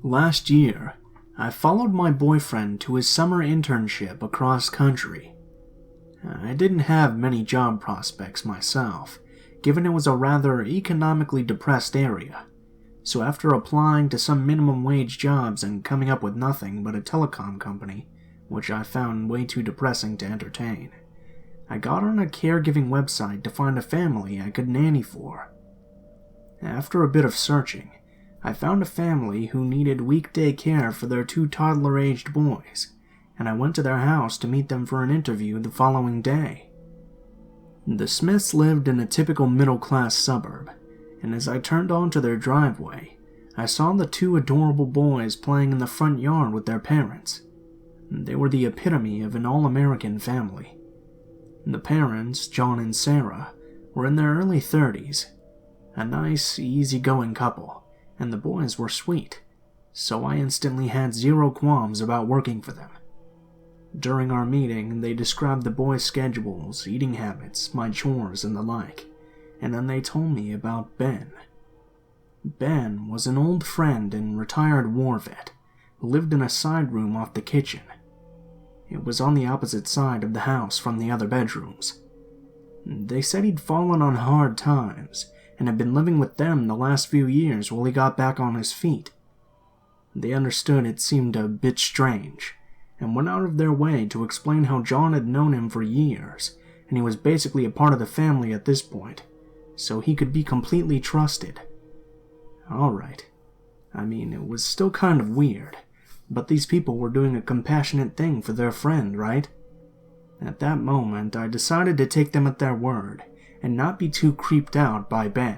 Last year, I followed my boyfriend to his summer internship across country. I didn't have many job prospects myself, given it was a rather economically depressed area. So after applying to some minimum wage jobs and coming up with nothing but a telecom company, which I found way too depressing to entertain, I got on a caregiving website to find a family I could nanny for. After a bit of searching, I found a family who needed weekday care for their 2 toddler-aged boys, and I went to their house to meet them for an interview the following day. The Smiths lived in a typical middle-class suburb, and as I turned onto their driveway, I saw the 2 adorable boys playing in the front yard with their parents. They were the epitome of an all-American family. The parents, John and Sarah, were in their early 30s, a nice, easygoing couple, and the boys were sweet, so I instantly had zero qualms about working for them. During our meeting, they described the boys' schedules, eating habits, my chores, and the like, and then they told me about Ben. Ben was an old friend and retired war vet who lived in a side room off the kitchen. It was on the opposite side of the house from the other bedrooms. They said he'd fallen on hard times and had been living with them the last few years while he got back on his feet. They understood it seemed a bit strange, and went out of their way to explain how John had known him for years, and he was basically a part of the family at this point, so he could be completely trusted. Alright. I mean, it was still kind of weird, but these people were doing a compassionate thing for their friend, right? At that moment, I decided to take them at their word, and not be too creeped out by Ben.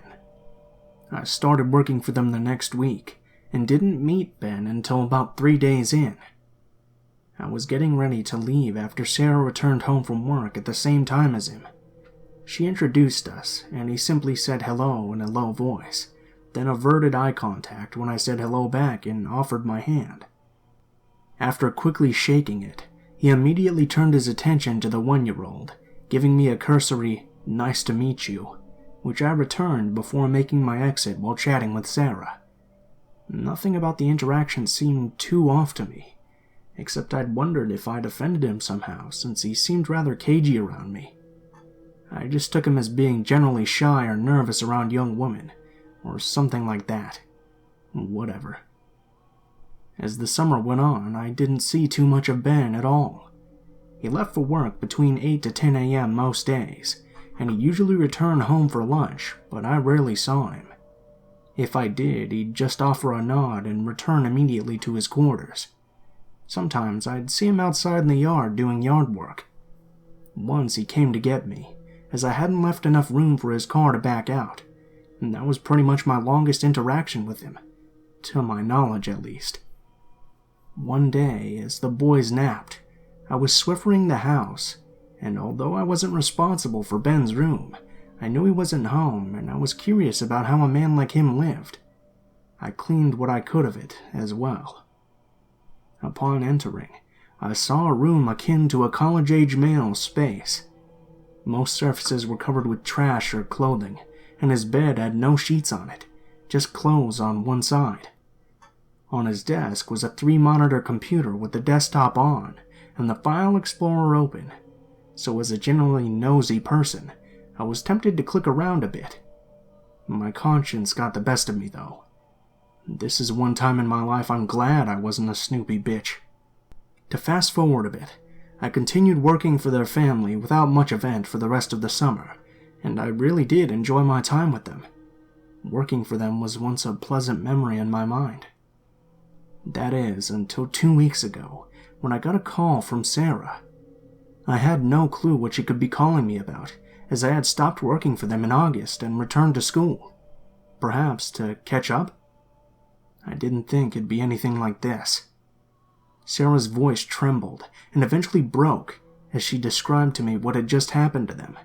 I started working for them the next week, and didn't meet Ben until about 3 days in. I was getting ready to leave after Sarah returned home from work at the same time as him. She introduced us, and he simply said hello in a low voice, then averted eye contact when I said hello back and offered my hand. After quickly shaking it, he immediately turned his attention to the 1-year-old, giving me a cursory, "Nice to meet you," which I returned before making my exit while chatting with Sarah. Nothing about the interaction seemed too off to me, except I'd wondered if I'd offended him somehow since he seemed rather cagey around me. I just took him as being generally shy or nervous around young women, or something like that. Whatever. As the summer went on, I didn't see too much of Ben at all. He left for work between 8 to 10 a.m. most days, and he usually returned home for lunch, but I rarely saw him. If I did, he'd just offer a nod and return immediately to his quarters. Sometimes I'd see him outside in the yard doing yard work. Once he came to get me, as I hadn't left enough room for his car to back out, and that was pretty much my longest interaction with him, to my knowledge at least. One day, as the boys napped, I was swiffering the house, and although I wasn't responsible for Ben's room, I knew he wasn't home, and I was curious about how a man like him lived. I cleaned what I could of it as well. Upon entering, I saw a room akin to a college-age male's space. Most surfaces were covered with trash or clothing, and his bed had no sheets on it, just clothes on one side. On his desk was a 3-monitor computer with the desktop on and the file explorer open, so as a generally nosy person, I was tempted to click around a bit. My conscience got the best of me, though. This is one time in my life I'm glad I wasn't a snoopy bitch. To fast forward a bit, I continued working for their family without much event for the rest of the summer, and I really did enjoy my time with them. Working for them was once a pleasant memory in my mind. That is, until 2 weeks ago, when I got a call from Sarah. I had no clue what she could be calling me about, as I had stopped working for them in August and returned to school. Perhaps to catch up? I didn't think it'd be anything like this. Sarah's voice trembled and eventually broke as she described to me what had just happened to them.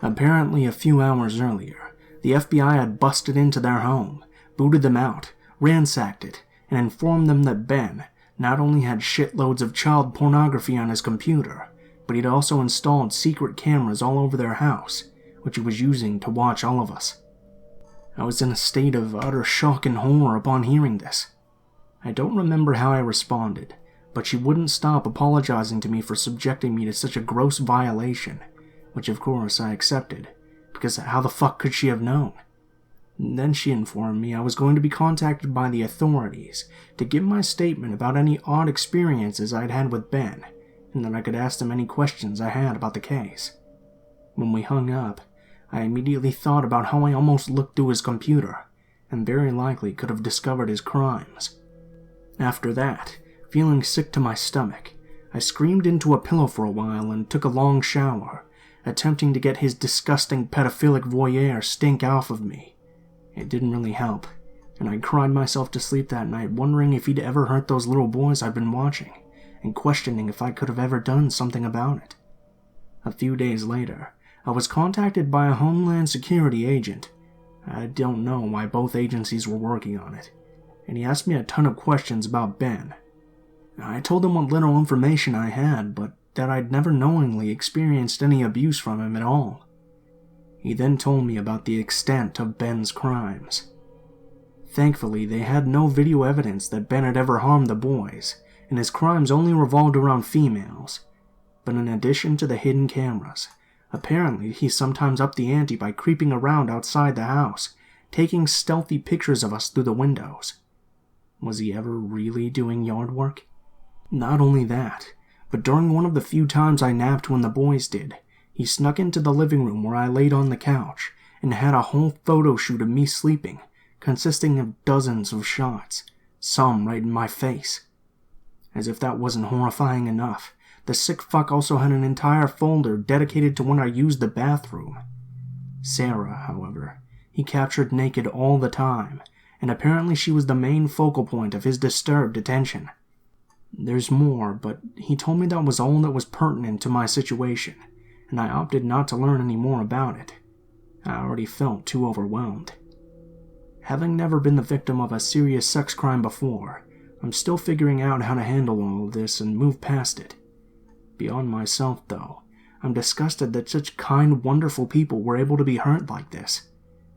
Apparently a few hours earlier, the FBI had busted into their home, booted them out, ransacked it, and informed them that Ben not only had shitloads of child pornography on his computer, but he'd also installed secret cameras all over their house, which he was using to watch all of us. I was in a state of utter shock and horror upon hearing this. I don't remember how I responded, but she wouldn't stop apologizing to me for subjecting me to such a gross violation, which of course I accepted, because how the fuck could she have known? Then she informed me I was going to be contacted by the authorities to give my statement about any odd experiences I'd had with Ben, and that I could ask them any questions I had about the case. When we hung up, I immediately thought about how I almost looked through his computer, and very likely could have discovered his crimes. After that, feeling sick to my stomach, I screamed into a pillow for a while and took a long shower, attempting to get his disgusting pedophilic voyeur stink off of me. It didn't really help, and I cried myself to sleep that night wondering if he'd ever hurt those little boys I'd been watching, and questioning if I could have ever done something about it. A few days later, I was contacted by a Homeland Security agent. I don't know why both agencies were working on it, and he asked me a ton of questions about Ben. I told him what little information I had, but that I'd never knowingly experienced any abuse from him at all. He then told me about the extent of Ben's crimes. Thankfully, they had no video evidence that Ben had ever harmed the boys, and his crimes only revolved around females. But in addition to the hidden cameras, apparently he sometimes upped the ante by creeping around outside the house, taking stealthy pictures of us through the windows. Was he ever really doing yard work? Not only that, but during one of the few times I napped when the boys did, he snuck into the living room where I laid on the couch and had a whole photo shoot of me sleeping, consisting of dozens of shots, some right in my face. As if that wasn't horrifying enough, the sick fuck also had an entire folder dedicated to when I used the bathroom. Sarah, however, he captured naked all the time, and apparently she was the main focal point of his disturbed attention. There's more, but he told me that was all that was pertinent to my situation, and I opted not to learn any more about it. I already felt too overwhelmed. Having never been the victim of a serious sex crime before, I'm still figuring out how to handle all of this and move past it. Beyond myself, though, I'm disgusted that such kind, wonderful people were able to be hurt like this.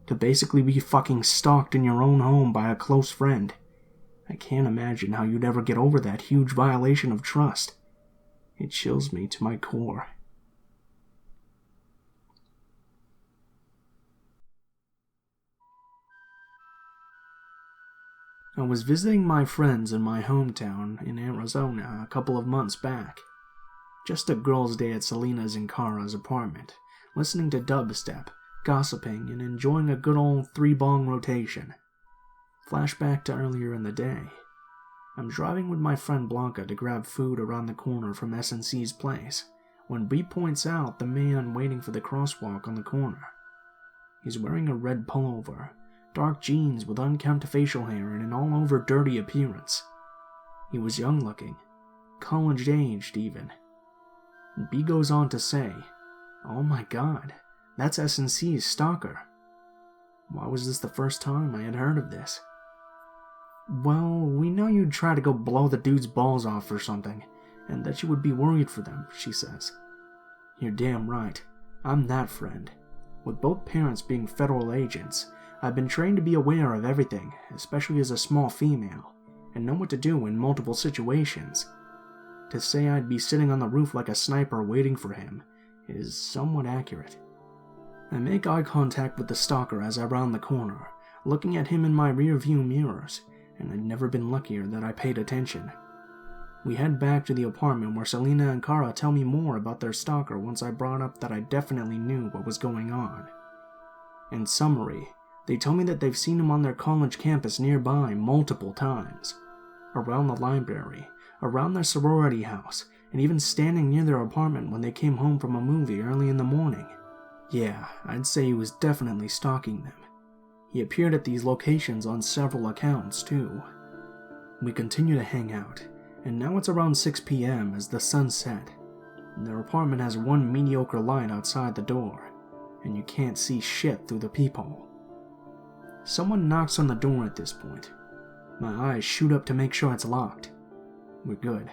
To basically be fucking stalked in your own home by a close friend. I can't imagine how you'd ever get over that huge violation of trust. It chills me to my core. I was visiting my friends in my hometown in Arizona a couple of months back. Just a girls' day at Selena's and Kara's apartment, listening to dubstep, gossiping, and enjoying a good old 3-bong rotation. Flashback to earlier in the day. I'm driving with my friend Blanca to grab food around the corner from S&C's place, when Bree points out the man waiting for the crosswalk on the corner. He's wearing a red pullover, dark jeans with unkempt facial hair, and an all-over dirty appearance. He was young-looking, college-aged even. B goes on to say, "Oh my god, that's S&C's stalker." Why was this the first time I had heard of this? "Well, we know you'd try to go blow the dude's balls off or something, and that you would be worried for them," she says. "You're damn right. I'm that friend. With both parents being federal agents, I've been trained to be aware of everything, especially as a small female, and know what to do in multiple situations. To say I'd be sitting on the roof like a sniper waiting for him is somewhat accurate." I make eye contact with the stalker as I round the corner, looking at him in my rear-view mirrors, and I'd never been luckier that I paid attention. We head back to the apartment where Selena and Kara tell me more about their stalker once I brought up that I definitely knew what was going on. In summary, they tell me that they've seen him on their college campus nearby multiple times. Around the library, around their sorority house, and even standing near their apartment when they came home from a movie early in the morning. Yeah, I'd say he was definitely stalking them. He appeared at these locations on several accounts, too. We continue to hang out, and now it's around 6 p.m. as the sun set. Their apartment has one mediocre light outside the door, and you can't see shit through the peephole. Someone knocks on the door at this point. My eyes shoot up to make sure it's locked. We're good.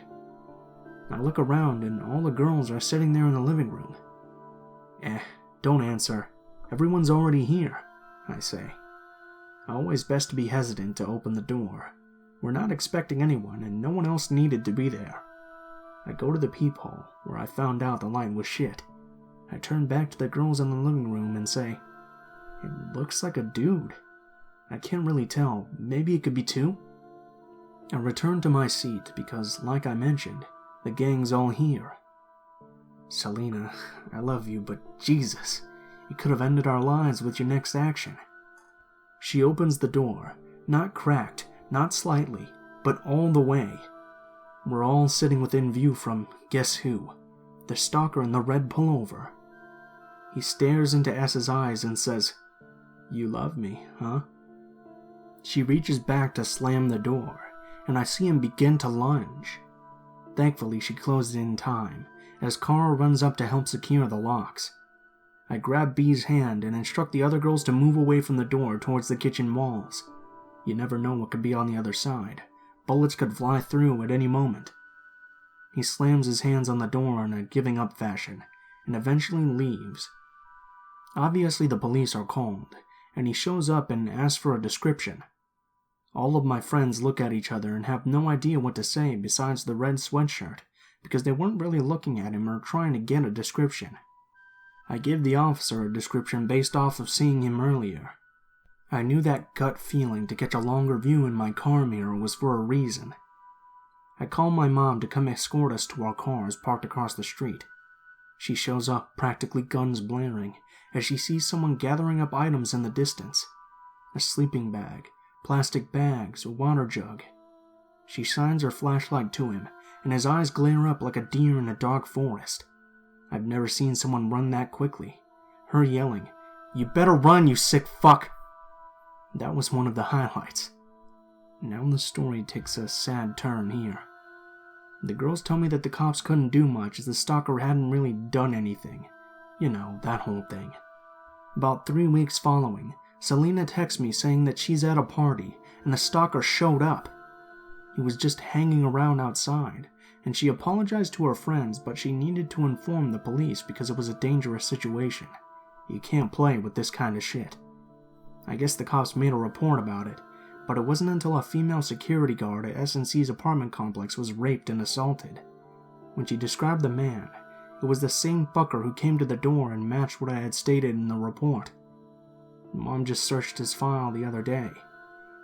I look around and all the girls are sitting there in the living room. Don't answer. Everyone's already here, I say. Always best to be hesitant to open the door. We're not expecting anyone, and no one else needed to be there. I go to the peephole, where I found out the light was shit. I turn back to the girls in the living room and say, "It looks like a dude. I can't really tell. Maybe it could be two?" I return to my seat because, like I mentioned, the gang's all here. "Selena, I love you, but Jesus, you could have ended our lives with your next action." She opens the door, not cracked, not slightly, but all the way. We're all sitting within view from, guess who? The stalker in the red pullover. He stares into S's eyes and says, "You love me, huh?" She reaches back to slam the door, and I see him begin to lunge. Thankfully, she closed it in time, as Carl runs up to help secure the locks. I grab B's hand and instruct the other girls to move away from the door towards the kitchen walls. You never know what could be on the other side. Bullets could fly through at any moment. He slams his hands on the door in a giving up fashion, and eventually leaves. Obviously the police are called, and he shows up and asks for a description. All of my friends look at each other and have no idea what to say besides the red sweatshirt, because they weren't really looking at him or trying to get a description. I give the officer a description based off of seeing him earlier. I knew that gut feeling to catch a longer view in my car mirror was for a reason. I call my mom to come escort us to our cars parked across the street. She shows up, practically guns blaring, as she sees someone gathering up items in the distance. A sleeping bag, plastic bags, a water jug. She shines her flashlight to him, and his eyes glare up like a deer in a dark forest. I've never seen someone run that quickly. Her yelling, "You better run, you sick fuck!" That was one of the highlights. Now the story takes a sad turn here. The girls tell me that the cops couldn't do much as the stalker hadn't really done anything. You know, that whole thing. About 3 weeks following, Selena texts me saying that she's at a party and the stalker showed up. He was just hanging around outside, and she apologized to her friends, but she needed to inform the police because it was a dangerous situation. You can't play with this kind of shit. I guess the cops made a report about it, but it wasn't until a female security guard at S&C's apartment complex was raped and assaulted. When she described the man, it was the same fucker who came to the door and matched what I had stated in the report. Mom just searched his file the other day.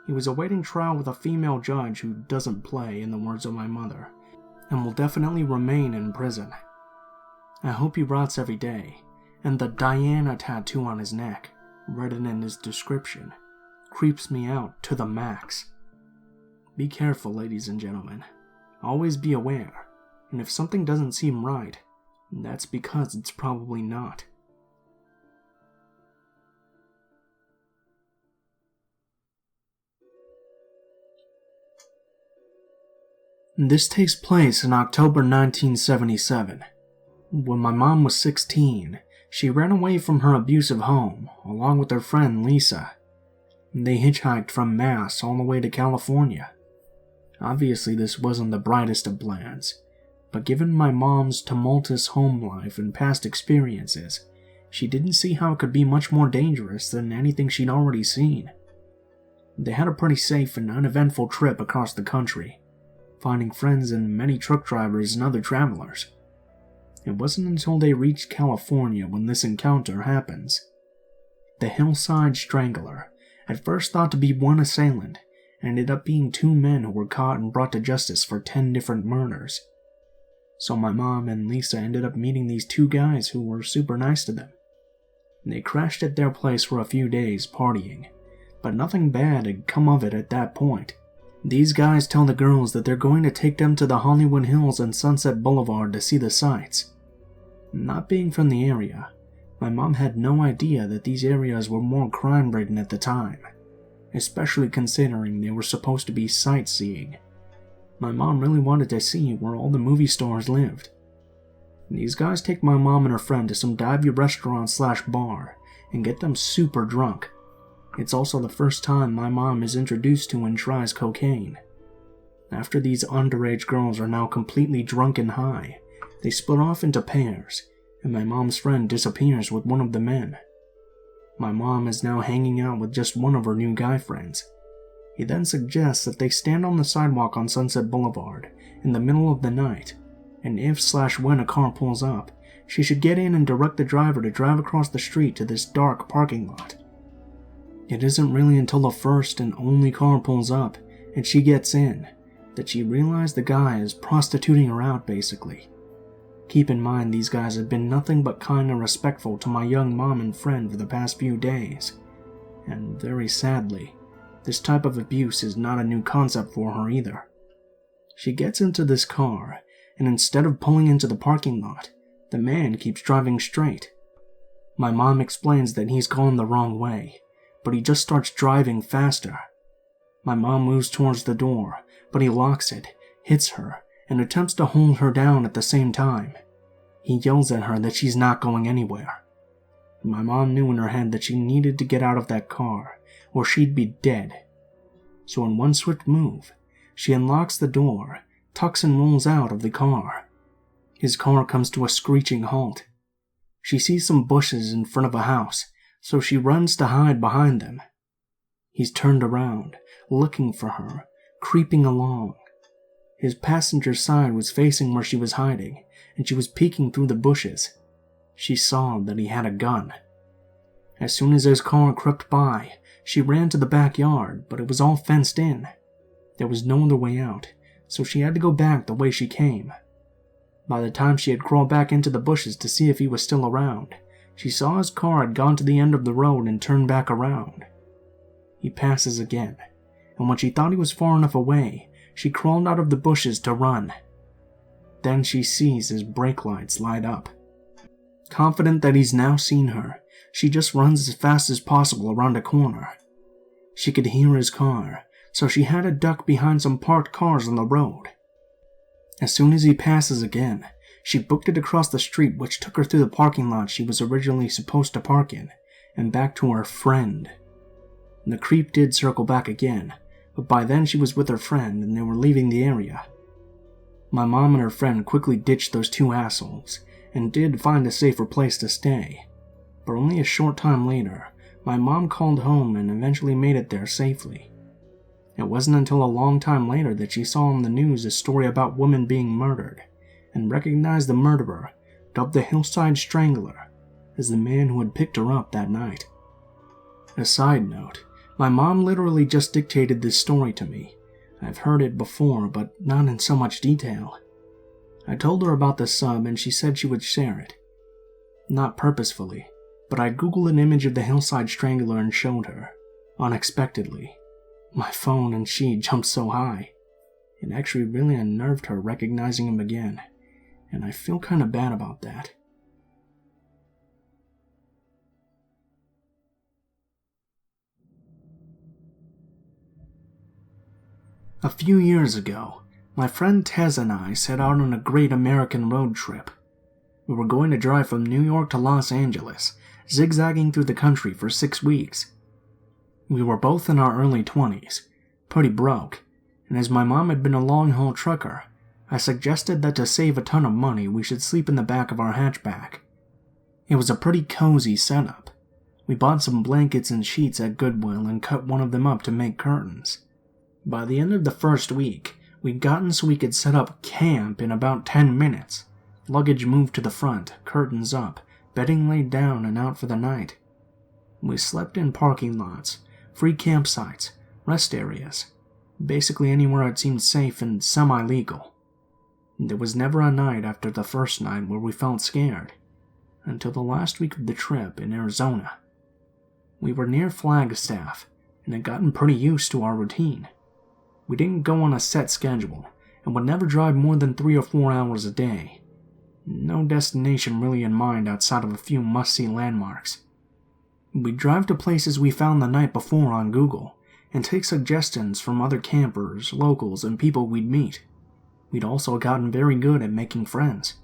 He was awaiting trial with a female judge who doesn't play, in the words of my mother, and will definitely remain in prison. I hope he rots every day, and the Diana tattoo on his neck, written in his description, creeps me out to the max. Be careful, ladies and gentlemen. Always be aware, and if something doesn't seem right, that's because it's probably not. This takes place in October 1977. When my mom was 16, she ran away from her abusive home, along with her friend Lisa. They hitchhiked from Mass all the way to California. Obviously, this wasn't the brightest of plans, but given my mom's tumultuous home life and past experiences, she didn't see how it could be much more dangerous than anything she'd already seen. They had a pretty safe and uneventful trip across the country, finding friends and many truck drivers and other travelers. It wasn't until they reached California when this encounter happens. The Hillside Strangler, at first thought to be one assailant, ended up being 2 men who were caught and brought to justice for 10 different murders. So my mom and Lisa ended up meeting these 2 guys who were super nice to them. They crashed at their place for a few days partying, but nothing bad had come of it at that point. These guys tell the girls that they're going to take them to the Hollywood Hills and Sunset Boulevard to see the sights. Not being from the area, my mom had no idea that these areas were more crime-ridden at the time, especially considering they were supposed to be sightseeing. My mom really wanted to see where all the movie stars lived. These guys take my mom and her friend to some divey restaurant/bar and get them super drunk. It's also the first time my mom is introduced to and tries cocaine. After these underage girls are now completely drunk and high, they split off into pairs, and my mom's friend disappears with one of the men. My mom is now hanging out with just one of her new guy friends. He then suggests that they stand on the sidewalk on Sunset Boulevard in the middle of the night, and if/when a car pulls up, she should get in and direct the driver to drive across the street to this dark parking lot. It isn't really until the first and only car pulls up and she gets in that she realized the guy is prostituting her out, basically. Keep in mind, these guys have been nothing but kind and respectful to my young mom and friend for the past few days, and very sadly, this type of abuse is not a new concept for her either. She gets into this car, and instead of pulling into the parking lot, the man keeps driving straight. My mom explains that he's gone the wrong way, but he just starts driving faster. My mom moves towards the door, but he locks it, hits her, and attempts to hold her down at the same time. He yells at her that she's not going anywhere. My mom knew in her head that she needed to get out of that car, or she'd be dead. So in one swift move, she unlocks the door, tucks and rolls out of the car. His car comes to a screeching halt. She sees some bushes in front of a house, so she runs to hide behind them. He's turned around, looking for her, creeping along. His passenger side was facing where she was hiding, and she was peeking through the bushes. She saw that he had a gun. As soon as his car crept by, she ran to the backyard, but it was all fenced in. There was no other way out, so she had to go back the way she came. By the time she had crawled back into the bushes to see if he was still around, she saw his car had gone to the end of the road and turned back around. He passes again, and when she thought he was far enough away, she crawled out of the bushes to run. Then she sees his brake lights light up. Confident that he's now seen her, she just runs as fast as possible around a corner. She could hear his car, so she had to duck behind some parked cars on the road. As soon as he passes again, she booked it across the street, which took her through the parking lot she was originally supposed to park in, and back to her friend. The creep did circle back again, but by then she was with her friend and they were leaving the area. My mom and her friend quickly ditched those two assholes, and did find a safer place to stay. But only a short time later, my mom called home and eventually made it there safely. It wasn't until a long time later that she saw on the news a story about women being murdered, and recognized the murderer, dubbed the Hillside Strangler, as the man who had picked her up that night. A side note, my mom literally just dictated this story to me. I've heard it before, but not in so much detail. I told her about the sub and she said she would share it. Not purposefully, but I googled an image of the Hillside Strangler and showed her, unexpectedly. My phone and she jumped so high. It actually really unnerved her recognizing him again, and I feel kinda bad about that. A few years ago, my friend Tez and I set out on a great American road trip. We were going to drive from New York to Los Angeles, zigzagging through the country for 6 weeks. We were both in our early 20s, pretty broke, and as my mom had been a long-haul trucker, I suggested that to save a ton of money we should sleep in the back of our hatchback. It was a pretty cozy setup. We bought some blankets and sheets at Goodwill and cut one of them up to make curtains. By the end of the first week, we'd gotten so we could set up camp in about 10 minutes. Luggage moved to the front, curtains up, bedding laid down and out for the night. We slept in parking lots, free campsites, rest areas, basically anywhere it seemed safe and semi-legal. There was never a night after the first night where we felt scared, until the last week of the trip in Arizona. We were near Flagstaff, and had gotten pretty used to our routine. We didn't go on a set schedule, and would never drive more than 3 or 4 hours a day. No destination really in mind outside of a few must-see landmarks. We'd drive to places we found the night before on Google, and take suggestions from other campers, locals, and people we'd meet. We'd also gotten very good at making friends.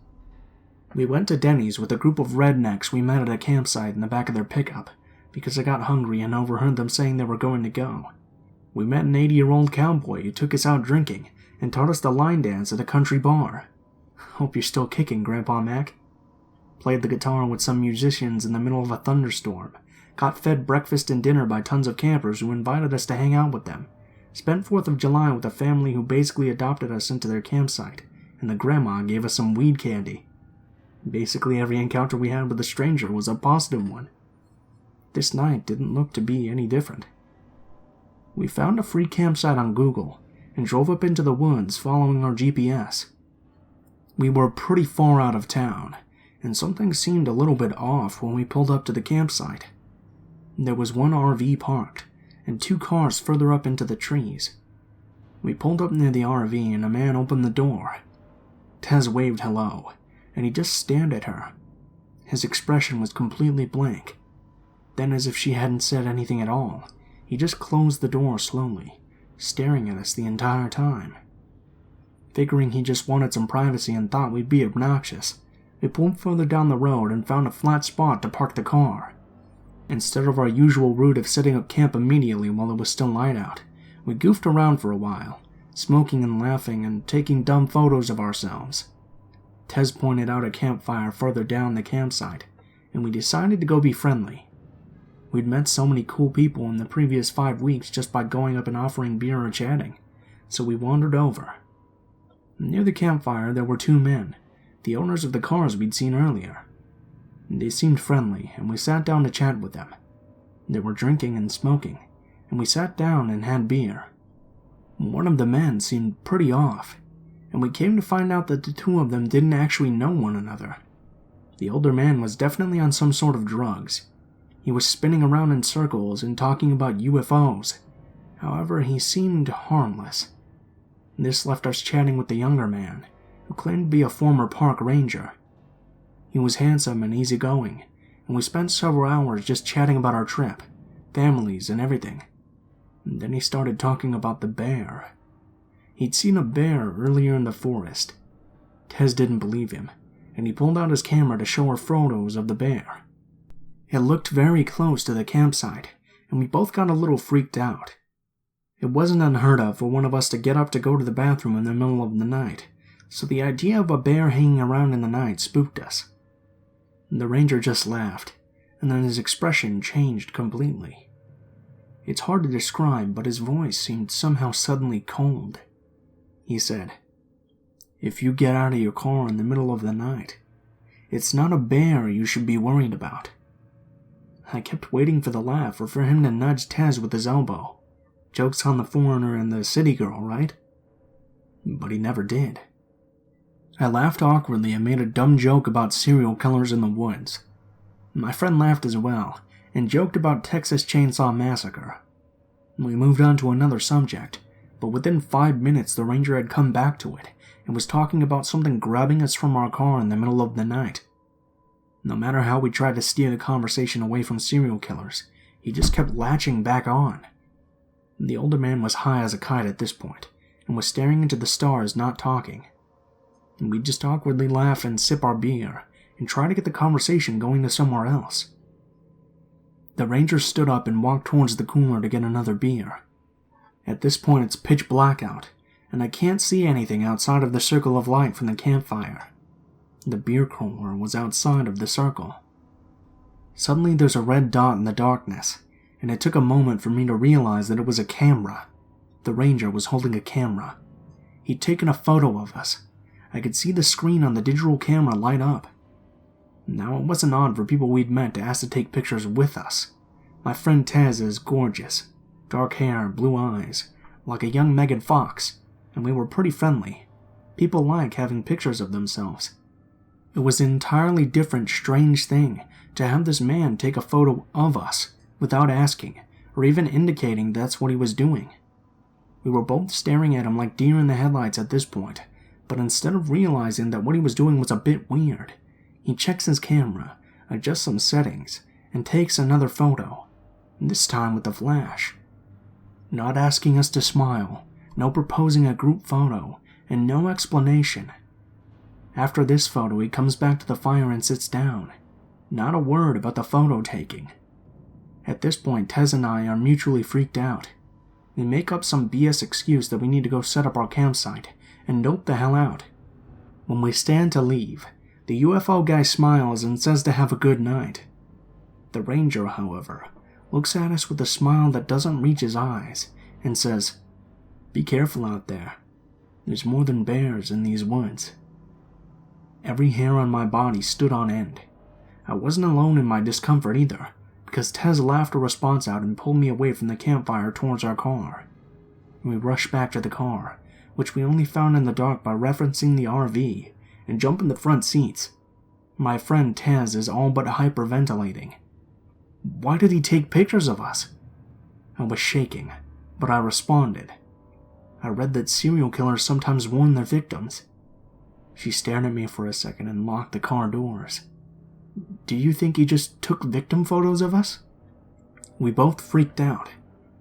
We went to Denny's with a group of rednecks we met at a campsite in the back of their pickup, because I got hungry and overheard them saying they were going to go. We met an 80-year-old cowboy who took us out drinking and taught us the line dance at a country bar. Hope you're still kicking, Grandpa Mac. Played the guitar with some musicians in the middle of a thunderstorm. Got fed breakfast and dinner by tons of campers who invited us to hang out with them. Spent 4th of July with a family who basically adopted us into their campsite, and the grandma gave us some weed candy. Basically every encounter we had with a stranger was a positive one. This night didn't look to be any different. We found a free campsite on Google and drove up into the woods following our GPS. We were pretty far out of town, and something seemed a little bit off when we pulled up to the campsite. There was one RV parked, and 2 cars further up into the trees. We pulled up near the RV and a man opened the door. Tez waved hello, and he just stared at her. His expression was completely blank. Then, as if she hadn't said anything at all, he just closed the door slowly, staring at us the entire time. Figuring he just wanted some privacy and thought we'd be obnoxious, we pulled further down the road and found a flat spot to park the car. Instead of our usual route of setting up camp immediately while it was still light out, we goofed around for a while, smoking and laughing and taking dumb photos of ourselves. Tez pointed out a campfire further down the campsite, and we decided to go be friendly. We'd met so many cool people in the previous 5 weeks just by going up and offering beer or chatting, so we wandered over. Near the campfire there were 2 men, the owners of the cars we'd seen earlier. They seemed friendly, and we sat down to chat with them. They were drinking and smoking, and we sat down and had beer. One of the men seemed pretty off, and we came to find out that the 2 of them didn't actually know one another. The older man was definitely on some sort of drugs. He was spinning around in circles and talking about UFOs. However, he seemed harmless. This left us chatting with the younger man, who claimed to be a former park ranger. He was handsome and easygoing, and we spent several hours just chatting about our trip, families, and everything. And then he started talking about the bear. He'd seen a bear earlier in the forest. Tez didn't believe him, and he pulled out his camera to show her photos of the bear. It looked very close to the campsite, and we both got a little freaked out. It wasn't unheard of for one of us to get up to go to the bathroom in the middle of the night, so the idea of a bear hanging around in the night spooked us. The ranger just laughed, and then his expression changed completely. It's hard to describe, but his voice seemed somehow suddenly cold. He said, "If you get out of your car in the middle of the night, it's not a bear you should be worried about." I kept waiting for the laugh or for him to nudge Tez with his elbow. Jokes on the foreigner and the city girl, right? But he never did. I laughed awkwardly and made a dumb joke about serial killers in the woods. My friend laughed as well, and joked about Texas Chainsaw Massacre. We moved on to another subject, but within 5 minutes the ranger had come back to it, and was talking about something grabbing us from our car in the middle of the night. No matter how we tried to steer the conversation away from serial killers, he just kept latching back on. The older man was high as a kite at this point, and was staring into the stars, not talking. We'd just awkwardly laugh and sip our beer, and try to get the conversation going to somewhere else. The ranger stood up and walked towards the cooler to get another beer. At this point it's pitch black out, and I can't see anything outside of the circle of light from the campfire. The beer cooler was outside of the circle. Suddenly there's a red dot in the darkness, and it took a moment for me to realize that it was a camera. The ranger was holding a camera. He'd taken a photo of us. I could see the screen on the digital camera light up. Now, it wasn't odd for people we'd met to ask to take pictures with us. My friend Tez is gorgeous. Dark hair, blue eyes, like a young Megan Fox, and we were pretty friendly. People like having pictures of themselves. It was an entirely different, strange thing to have this man take a photo of us without asking, or even indicating that's what he was doing. We were both staring at him like deer in the headlights at this point, but instead of realizing that what he was doing was a bit weird, he checks his camera, adjusts some settings, and takes another photo, this time with the flash. Not asking us to smile, no proposing a group photo, and no explanation. After this photo, he comes back to the fire and sits down. Not a word about the photo taking. At this point, Tez and I are mutually freaked out. We make up some BS excuse that we need to go set up our campsite, and dope the hell out. When we stand to leave, the UFO guy smiles and says to have a good night. The ranger, however, looks at us with a smile that doesn't reach his eyes, and says, Be careful out there. There's more than bears in these woods." Every hair on my body stood on end. I wasn't alone in my discomfort either, because Tez laughed a response out and pulled me away from the campfire towards our car. We rushed back to the car, which we only found in the dark by referencing the RV, and jump in the front seats. My friend Tez is all but hyperventilating. Why did he take pictures of us? I was shaking, but I responded. I read that serial killers sometimes warn their victims. She stared at me for a second and locked the car doors. Do you think he just took victim photos of us? We both freaked out.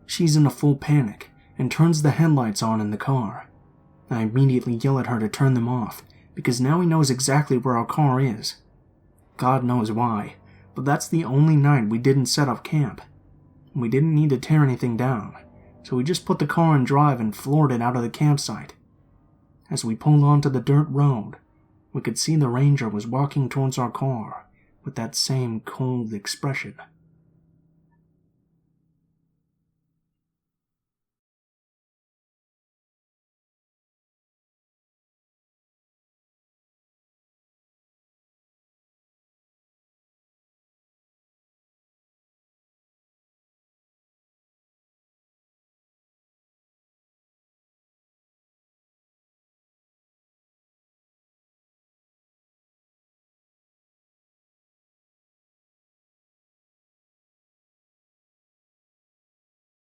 She's in a full panic and turns the headlights on in the car. I immediately yell at her to turn them off, because now he knows exactly where our car is. God knows why, but that's the only night we didn't set up camp. We didn't need to tear anything down, so we just put the car in drive and floored it out of the campsite. As we pulled onto the dirt road, we could see the ranger was walking towards our car with that same cold expression.